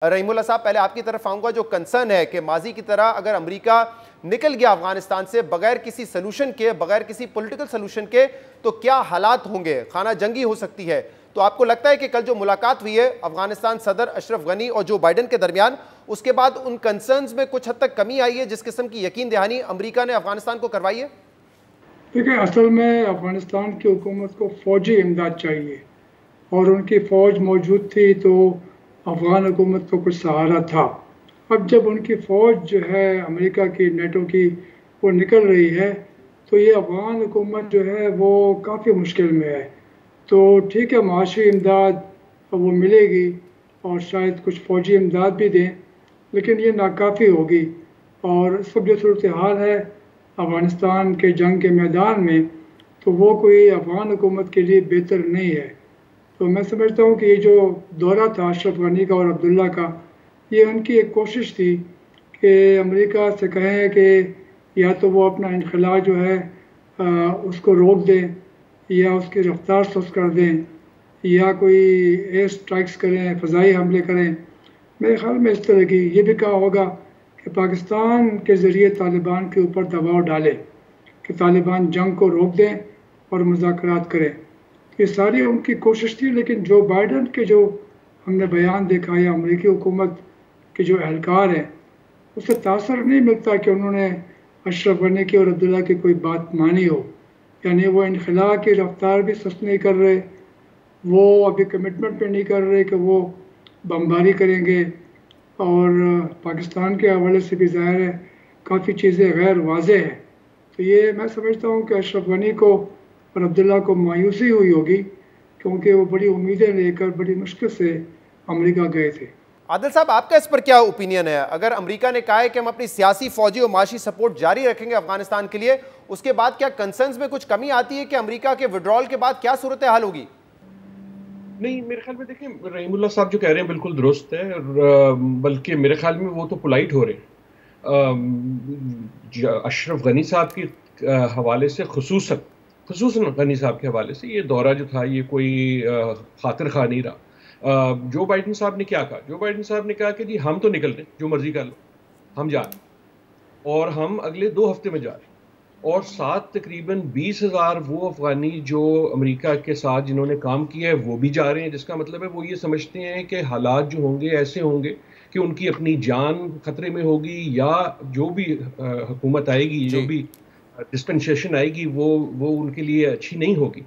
रहीमुल्लाह साहब, पहले आपकी तरफ आऊंगा। जो कंसर्न है कि माजी की तरह अगर अमेरिका निकल गया अफगानिस्तान से बगैर किसी सोल्यूशन के, बगैर किसी पॉलिटिकल सोल्यूशन के, तो क्या हालात होंगे, खाना जंगी हो सकती है। तो आपको लगता है कि कल जो मुलाकात हुई है अफगानिस्तान सदर अशरफ गनी और जो बाइडन के दरमियान, उसके बाद उन कंसर्न्स में कुछ हद तक कमी आई है जिस किस्म की यकीन दहानी अमेरिका ने अफगानिस्तान को करवाई है? देखिए, असल में अफगानिस्तान की हुकूमत को फ़ौजी इमदाद चाहिए और उनकी फ़ौज मौजूद थी तो अफ़गान हुकूमत को कुछ सहारा था। अब जब उनकी फ़ौज जो है अमेरिका की, नेटो की, वो निकल रही है तो ये अफ़गान हुकूमत जो है वो काफ़ी मुश्किल में है। तो ठीक है, माशी इमदाद वो मिलेगी और शायद कुछ फ़ौजी इमदाद भी दें, लेकिन ये नाकाफ़ी होगी। और इस वक्त जो सूरत हाल है अफ़गानिस्तान के जंग के मैदान में, तो वो कोई अफ़गान हुकूमत के लिए बेहतर नहीं है। तो मैं समझता हूँ कि ये जो दौरा था अशरफ गनी का और अब्दुल्ला का, ये उनकी एक कोशिश थी कि अमेरिका से कहें कि या तो वो अपना इनखला जो है उसको रोक दें या उसकी रफ्तार सुस्त कर दें या कोई एयर स्ट्राइक्स करें, फ़ज़ाई हमले करें। मेरे ख्याल में इस तरह की ये भी कहा होगा कि पाकिस्तान के ज़रिए तालिबान के ऊपर दबाव डालें कि तालिबान जंग को रोक दें और मुज़ाकरात करें। ये सारी उनकी कोशिश थी, लेकिन जो बाइडन के जो हमने बयान देखा या अमेरिकी हुकूमत के जो एहलकार हैं, उससे तासर नहीं मिलता कि उन्होंने अशरफ गनी की और अब्दुल्ला की कोई बात मानी हो। यानी वो इनखला की रफ्तार भी सुस्त नहीं कर रहे, वो अभी कमिटमेंट पे नहीं कर रहे कि वो बमबारी करेंगे। और पाकिस्तान के हवाले से भी ज़ाहिर है काफ़ी चीज़ें गैर वाज़ेह हैं। तो ये मैं समझता हूँ कि अशरफ गनी को और अब्दुल्ला को मायूसी हुई होगी, क्योंकि वो बड़ी उम्मीदें लेकर बड़ी मुश्किल से अमेरिका गए थे। आदिल साहब, आपका इस पर क्या ओपिनियन है? अगर अमेरिका ने कहा है कि हम अपनी सियासी, फौजी और माशी सपोर्ट जारी रखेंगे अफगानिस्तान के लिए, उसके बाद क्या कंसर्न्स में कुछ कमी आती है कि अमेरिका के विड्रॉल के बाद क्या सूरत हाल होगी? नहीं, मेरे ख्याल में देखिए, रहीमुल्लाह साहब जो कह रहे हैं बिल्कुल दुरुस्त है, बल्कि मेरे ख्याल में वो तो पोलाइट हो रहे हैं। अशरफ गनी साहब के हवाले से खुसूसन गनी साहब के हवाले से ये दौरा जो था ये कोई खातिर खा नहीं रहा। जो बाइडन साहब ने क्या कहा? जो बाइडन साहब ने कहा कि जी हम तो निकल रहे, जो मर्जी कर लो, हम जा रहे हैं और हम अगले 2 हफ्ते में जा रहे हैं। और साथ तकरीबन 20,000 वो अफगानी जो अमेरिका के साथ जिन्होंने काम किया है वो भी जा रहे हैं, जिसका मतलब है वो ये समझते हैं कि हालात जो होंगे ऐसे होंगे कि उनकी अपनी जान खतरे में होगी, या जो भी हुकूमत आएगी, जो भी डिस्पेंसेशन आएगी वो उनके लिए अच्छी नहीं होगी।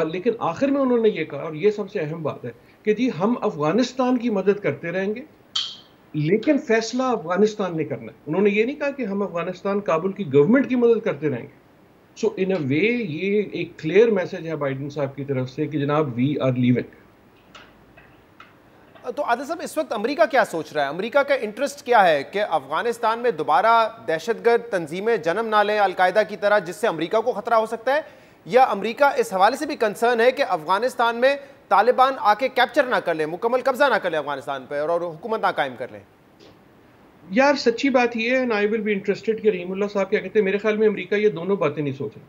लेकिन आखिर में उन्होंने ये कहा, और ये सबसे अहम बात है, कि जी हम अफगानिस्तान की मदद करते रहेंगे, लेकिन फैसला अफगानिस्तान ने करना है। उन्होंने ये नहीं कहा कि हम अफगानिस्तान काबुल की गवर्नमेंट की मदद करते रहेंगे। सो इन अ वे ये एक क्लियर मैसेज है बाइडन साहब की तरफ से कि जनाब वी आर लीविंग। तो आदिल साहब, इस वक्त अमेरिका क्या सोच रहा है? अमेरिका का इंटरेस्ट क्या है कि अफगानिस्तान में दोबारा दहशतगर्द तंजीमें जन्म ना लें अलकायदा की तरह, जिससे अमेरिका को खतरा हो सकता है, या अमेरिका इस हवाले से भी कंसर्न है कि अफगानिस्तान में तालिबान आके कैप्चर ना कर ले, मुकम्मल कब्जा ना कर ले अफगानिस्तान पर और हुकूमत ना कायम कर लें? यार सच्ची बात ये है, आई विल बी इंटरेस्टेड कि रहीमुल्लाह साहब क्या कहते हैं। मेरे ख्याल में अमेरिका ये दोनों बातें नहीं सोच रहा।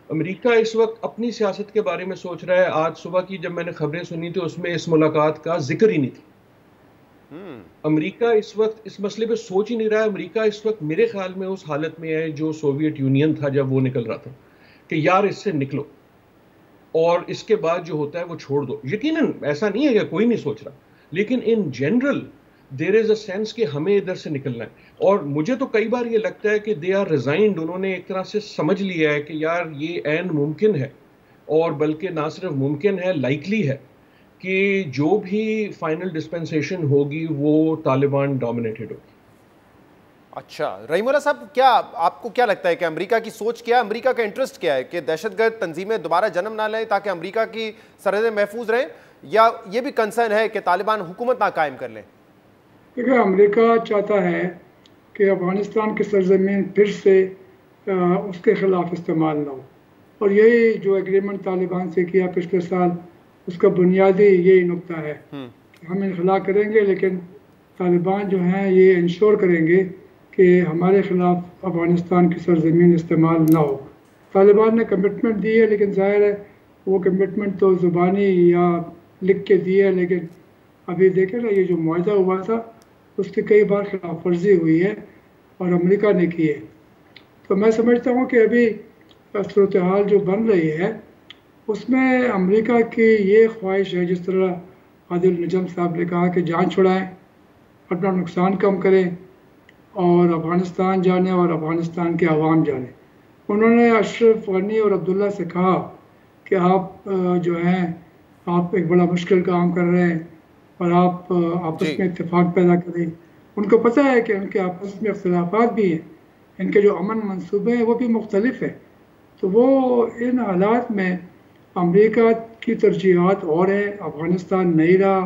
अमेरिका इस वक्त अपनी सियासत के बारे में सोच रहा है। आज सुबह की जब मैंने खबरें सुनी थी उसमें इस मुलाकात का जिक्र ही नहीं थी। अमेरिका इस वक्त इस मसले पे सोच ही नहीं रहा है। अमेरिका इस वक्त मेरे ख्याल में उस हालत में है जो सोवियत यूनियन था जब वो निकल रहा था, कि यार इससे निकलो और इसके बाद जो होता है वो छोड़ दो। यकीनन ऐसा नहीं है कि कोई नहीं सोच रहा, लेकिन in general there is a sense कि हमें इधर से निकलना है। और मुझे तो कई बार ये लगता है कि दे आर रिजाइंड। उन्होंने एक तरह से समझ लिया है कि यार ये ऐन मुमकिन है, और बल्कि ना सिर्फ मुमकिन है, लाइकली है कि जो भी फाइनल डिस्पेंसेशन होगी वो तालिबान डोमिनेटेड होगी। अच्छा, रहीमुल्लाह साहब, क्या आपको क्या लगता है कि अमेरिका की सोच क्या है, अमेरिका का इंटरेस्ट क्या है कि दहशतगर्द तंजीमें दोबारा जन्म ना लें ताकि अमेरिका की सरहदें महफूज रहें, या ये भी कंसर्न है कि तालिबान हुकूमत ना कायम कर लें? देखिए, अमेरिका चाहता है कि अफ़गानिस्तान की सरजमीन फिर से उसके ख़िलाफ़ इस्तेमाल ना हो, और यही जो एग्रीमेंट तालिबान से किया पिछले साल, उसका बुनियादी यही नुक्ता है कि हम इनखला करेंगे, लेकिन तालिबान जो हैं ये इंश्योर करेंगे कि हमारे ख़िलाफ़ अफ़गानिस्तान की सरजमीन इस्तेमाल ना हो। तालिबान ने कमिटमेंट दी है, लेकिन ज़ाहिर है वो कमिटमेंट तो ज़ुबानी या लिख के दी है, लेकिन अभी देखे ना, ये जो मुआहदा हुआ था उसकी कई बार खिलाफ वर्जी हुई है और अमेरिका ने की है। तो मैं समझता हूँ कि अभी सूरत हाल जो बन रही है उसमें अमेरिका की ये ख्वाहिश है, जिस तरह आदिल नजम साहब ने कहा कि जान छुड़ाएं, अपना नुकसान कम करें और अफ़गानिस्तान जाने और अफ़गानिस्तान के अवाम जाने। उन्होंने अशरफ गनी और अब्दुल्ला से कहा कि आप जो हैं, आप एक बड़ा मुश्किल काम कर रहे हैं और आप आपस में इत्तेफाक पैदा करें। उनको पता है कि उनके आपस में अख्तिलाफ़ात भी हैं, इनके जो अमन मंसूबे हैं वो भी मुख्तलिफ हैं। तो वो इन हालात में अमेरिका की तरजीहात और हैं, अफ़गानिस्तान नहीं रहा,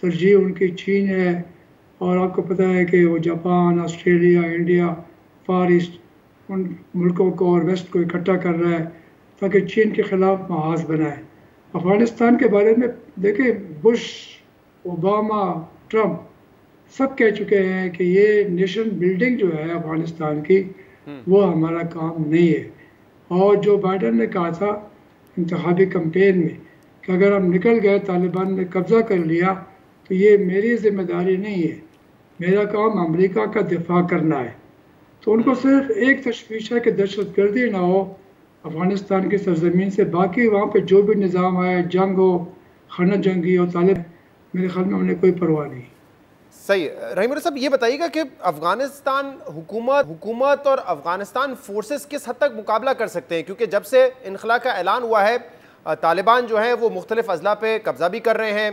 तरजीह उनकी चीन है। और आपको पता है कि वो जापान, ऑस्ट्रेलिया, इंडिया, फार ईस्ट उन मुल्कों को और वेस्ट को इकट्ठा कर रहा है ताकि चीन के ख़िलाफ़ महाज बनाए। अफ़गानिस्तान के बारे में देखिए, बुश, ओबामा, ट्रंप सब कह चुके हैं कि ये नेशन बिल्डिंग जो है अफ़गानिस्तान की वो हमारा काम नहीं है। और जो बाइडन ने कहा था इंतखाबी कैंपेन में कि अगर हम निकल गए, तालिबान ने कब्ज़ा कर लिया, तो ये मेरी ज़िम्मेदारी नहीं है, मेरा काम अमेरिका का दिफा करना है। तो उनको सिर्फ एक तशवीश है कि दहशतगर्दी ना हो अफ़गानिस्तान की सरजमीन से, बाकी वहाँ पे जो भी निज़ाम आए, जंग हो, खाना जंगी हो, तालिब, मेरे ख्याल में उन्हें कोई परवाह नहीं। सही। रहीम साहब, ये बताइएगा कि अफगानिस्तान हुकूमत और अफगानिस्तान फोर्सेस किस हद तक मुकाबला कर सकते हैं, क्योंकि जब से इनखला का ऐलान हुआ है तालिबान जो है वो मुख्तलिफ अजला पे कब्जा भी कर रहे हैं,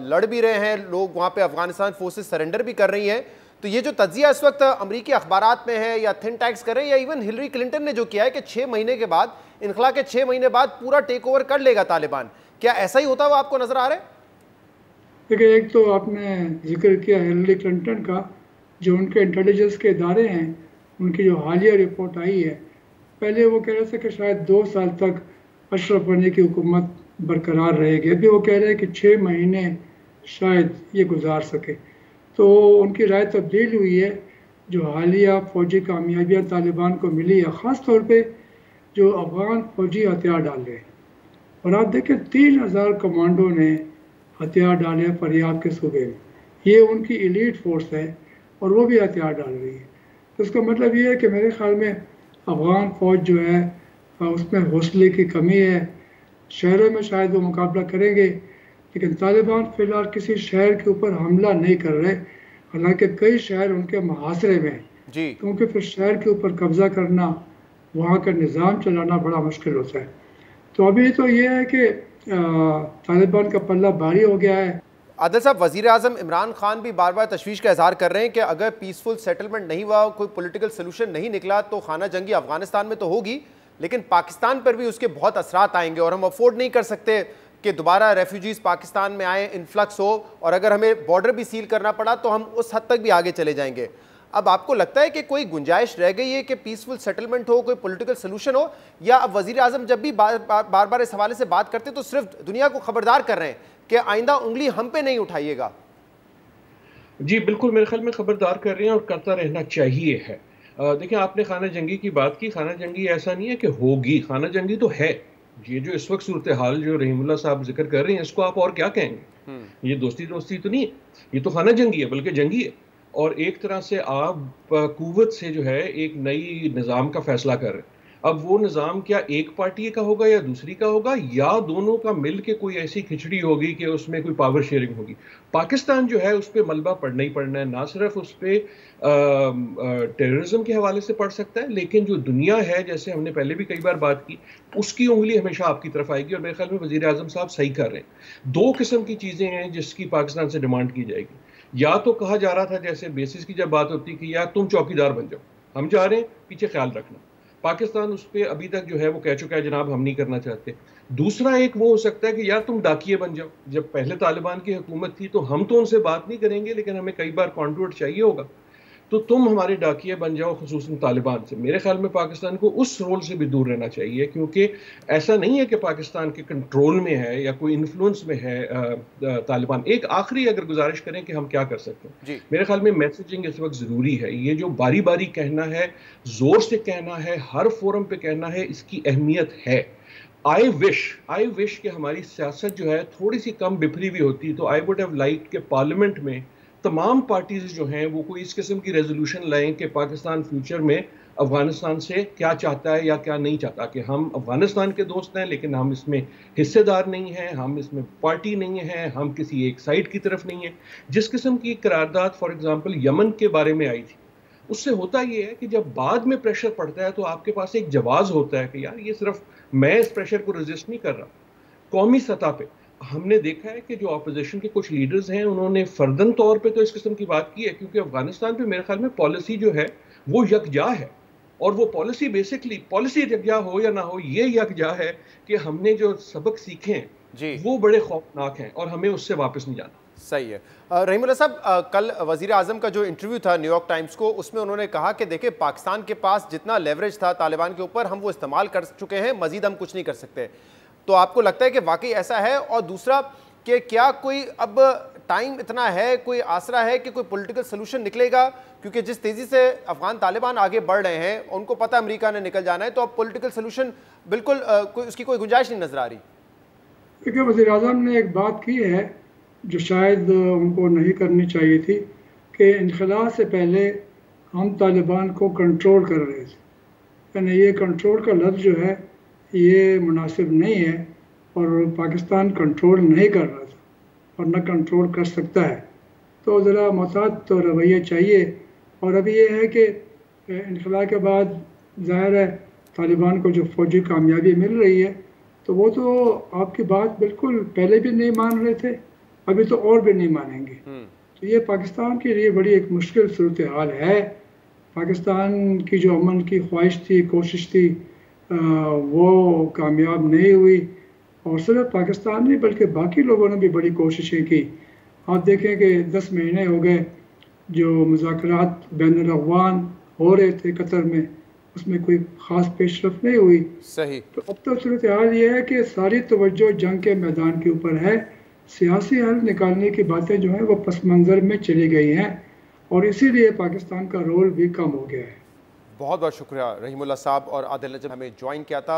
लड़ भी रहे हैं लोग वहाँ पे, अफगानिस्तान फोर्सेस सरेंडर भी कर रही हैं। तो ये जो तज्जिया इस वक्त अमरीकी अखबारात में है या थिंक टैंक्स कर रहे हैं, या इवन हिलरी क्लिंटन ने जो किया है कि 6 महीने के बाद, इनखला के 6 महीने बाद पूरा टेक ओवर कर लेगा तालिबान, क्या ऐसा ही होता हुआ आपको नजर आ रहा है? देखिए, एक तो आपने जिक्र किया हिलरी क्लिंटन का, जो उनके इंटेलिजेंस के इदारे हैं, उनकी जो हालिया रिपोर्ट आई है, पहले वो कह रहे थे कि शायद 2 साल तक अशरफ गनी की हुकूमत बरकरार रहेगी, अभी वो कह रहे हैं कि 6 महीने शायद ये गुजार सके। तो उनकी राय तब्दील हुई है। जो हालिया फ़ौजी कामयाबियाँ तालिबान को मिली है, ख़ास तौर पे जो अफ़गान फ़ौजी हथियार डाल रहे हैं, और आप देखें 3000 कमांडो ने हथियार डाले फरियाब के सूबे में, ये उनकी एलीट फोर्स है और वो भी हथियार डाल रही है। तो इसका मतलब ये है कि मेरे ख्याल में अफ़गान फ़ौज जो है उसमें हौसले की कमी है। शहरों में शायद वो मुकाबला करेंगे, लेकिन तालिबान फ़िलहाल किसी शहर के ऊपर हमला नहीं कर रहे, हालांकि कई शहर उनके मुहासरे में, क्योंकि फिर शहर के ऊपर कब्ज़ा करना, वहाँ का निज़ाम चलाना बड़ा मुश्किल होता है। तो अभी तो ये है कि तालिबान का पल्ला भारी हो गया है। आदिल साहब, वज़ीर आज़म इमरान खान भी बार बार तशवीश का इजहार कर रहे हैं कि अगर पीसफुल सेटलमेंट नहीं हुआ, कोई पॉलिटिकल सोल्यूशन नहीं निकला, तो खाना जंगी अफगानिस्तान में तो होगी, लेकिन पाकिस्तान पर भी उसके बहुत असरात आएंगे और हम अफोर्ड नहीं कर सकते कि दोबारा रेफ्यूजीज पाकिस्तान में आए, इन्फ्लक्स हो, और अगर हमें बॉर्डर भी सील करना पड़ा तो हम उस हद तक भी आगे चले जाएंगे। अब आपको लगता है कि कोई गुंजाइश रह गई है कि पीसफुल सेटलमेंट हो, कोई पॉलिटिकल सोल्यूशन हो, या अब वज़ीर आज़म जब भी बार बार इस हवाले से बात करते तो सिर्फ दुनिया को खबरदार कर रहे हैं कि आइंदा उंगली हम पे नहीं उठाइएगा? जी बिल्कुल, मेरे ख्याल में खबरदार कर रहे हैं और करता रहना चाहिए है। देखिए, आपने खाना जंगी की बात की, खाना जंगी ऐसा नहीं है कि होगी, खाना जंगी तो है। ये जो इस वक्त सूरत हाल जो रहीमुल्लाह साहब जिक्र कर रहे हैं, इसको आप और क्या कहेंगे? ये दोस्ती तो नहीं है, ये तो खाना जंगी है, बल्कि जंगी है। और एक तरह से आप कुव्वत से जो है एक नई निज़ाम का फैसला कर रहे हैं। अब वो निज़ाम क्या एक पार्टी का होगा या दूसरी का होगा, या दोनों का मिल के कोई ऐसी खिचड़ी होगी कि उसमें कोई पावर शेयरिंग होगी? पाकिस्तान जो है उस पर मलबा पड़ना ही पड़ना है, ना सिर्फ उस पर टेररिज्म के हवाले से पड़ सकता है, लेकिन जो दुनिया है, जैसे हमने पहले भी कई बार बात की, उसकी उंगली हमेशा आपकी तरफ आएगी। और मेरे ख्याल में वज़ीर आज़म साहब सही कर रहे हैं। 2 किस्म की चीज़ें हैं जिसकी पाकिस्तान से डिमांड की जाएगी। या तो कहा जा रहा था, जैसे बेसिस की जब बात होती कि यार तुम चौकीदार बन जाओ, हम जा रहे हैं, पीछे ख्याल रखना। पाकिस्तान उस पर अभी तक जो है वो कह चुका है, जनाब हम नहीं करना चाहते। दूसरा एक वो हो सकता है कि यार तुम डाकिए बन जाओ। जब पहले तालिबान की हुकूमत थी तो हम तो उनसे बात नहीं करेंगे, लेकिन हमें कई बार कॉन्ट्रैक्ट चाहिए होगा, तो तुम हमारे डाकिए बन जाओ, खुसूसन तालिबान से। मेरे ख्याल में पाकिस्तान को उस रोल से भी दूर रहना चाहिए, क्योंकि ऐसा नहीं है कि पाकिस्तान के कंट्रोल में है या कोई इन्फ्लुएंस में है तालिबान। एक आखिरी अगर गुजारिश करें कि हम क्या कर सकते हैं, मेरे ख्याल में मैसेजिंग इस वक्त ज़रूरी है। ये जो बारी बारी कहना है, ज़ोर से कहना है, हर फोरम पे कहना है, इसकी अहमियत है। आई विश कि हमारी सियासत जो है थोड़ी सी कम बिखरी हुई होती, तो आई वुड हैव लाइक कि पार्लियामेंट में तमाम पार्टीज जो हैं वो कोई इस किस्म की रेजोल्यूशन लाएं कि पाकिस्तान फ्यूचर में अफगानिस्तान से क्या चाहता है या क्या नहीं चाहता, कि हम अफगानिस्तान के दोस्त हैं लेकिन हम इसमें हिस्सेदार नहीं हैं, हम इसमें पार्टी नहीं हैं, हम किसी एक साइड की तरफ नहीं हैं। जिस किस्म की करारदाद फॉर एग्जांपल यमन के बारे में आई थी, उससे होता ये है कि जब बाद में प्रेशर पड़ता है तो आपके पास एक जवाब होता है कि यार ये सिर्फ मैं इस प्रेशर को रेजिस्ट नहीं कर रहा। कौमी सतह पे हमने देखा है कि जो अपोजिशन के कुछ लीडर्स हैं उन्होंने फर्दन तौर पे तो इस किस्म की बात की है, क्योंकि अफगानिस्तान पे मेरे ख्याल में पॉलिसी जो है वो यकजा है, और वो पॉलिसी बेसिकली पॉलिसी यकजा हो या ना हो, ये यकजा है कि हमने जो सबक सीखे हैं वो बड़े खौफनाक हैं और हमें उससे वापस नहीं जाना। सही है। रहीमुल्लाह साहब, कल वज़ीर आज़म का जो इंटरव्यू था न्यूयॉर्क टाइम्स को, उसमें उन्होंने कहा कि देखिए पाकिस्तान के पास जितना लेवरेज था तालिबान के ऊपर हम वो इस्तेमाल कर चुके हैं, मजीद हम कुछ नहीं कर सकते। तो आपको लगता है कि वाकई ऐसा है? और दूसरा कि क्या कोई अब टाइम इतना है, कोई आसरा है कि कोई पॉलिटिकल सोल्यूशन निकलेगा? क्योंकि जिस तेज़ी से अफगान तालिबान आगे बढ़ रहे हैं, उनको पता अमेरिका ने निकल जाना है, तो अब पॉलिटिकल सोल्यूशन बिल्कुल उसकी कोई गुंजाइश नहीं नजर आ रही। देखिए, वज़ीर आज़म ने एक बात की है जो शायद उनको नहीं करनी चाहिए थी, कि इनखला से पहले हम तालिबान को कंट्रोल कर रहे थे। यानी ये कंट्रोल का लफ्ज़ जो है ये मुनासिब नहीं है, और पाकिस्तान कंट्रोल नहीं कर रहा था और न कंट्रोल कर सकता है। तो ज़रा मोहतात तो रवैया चाहिए। और अभी ये है कि इनखला के बाद ज़ाहिर है तालिबान को जो फ़ौजी कामयाबी मिल रही है, तो वो तो आपकी बात बिल्कुल पहले भी नहीं मान रहे थे, अभी तो और भी नहीं मानेंगे। तो ये पाकिस्तान के लिए बड़ी एक मुश्किल सूरत हाल है। पाकिस्तान की जो अमन की ख्वाहिश थी, कोशिश थी, वो कामयाब नहीं हुई। और सिर्फ पाकिस्तान नहीं बल्कि बाकी लोगों ने भी बड़ी कोशिशें की। आप देखें कि 10 महीने हो गए जो मुज़ाकरात बैनुल अक़वाम हो रहे थे कतर में, उसमें कोई ख़ास पेशरफ नहीं हुई। सही। तो अब तो सूरत हाल ये है कि सारी तवज्जो जंग के मैदान के ऊपर है। सियासी हल निकालने की बातें जो हैं वो पस मंज़र में चली गई हैं, और इसीलिए पाकिस्तान का रोल भी कम हो गया है। बहुत बहुत शुक्रिया रहीमुल्लाह साहब और आदिल नजम हमें ज्वाइन किया था।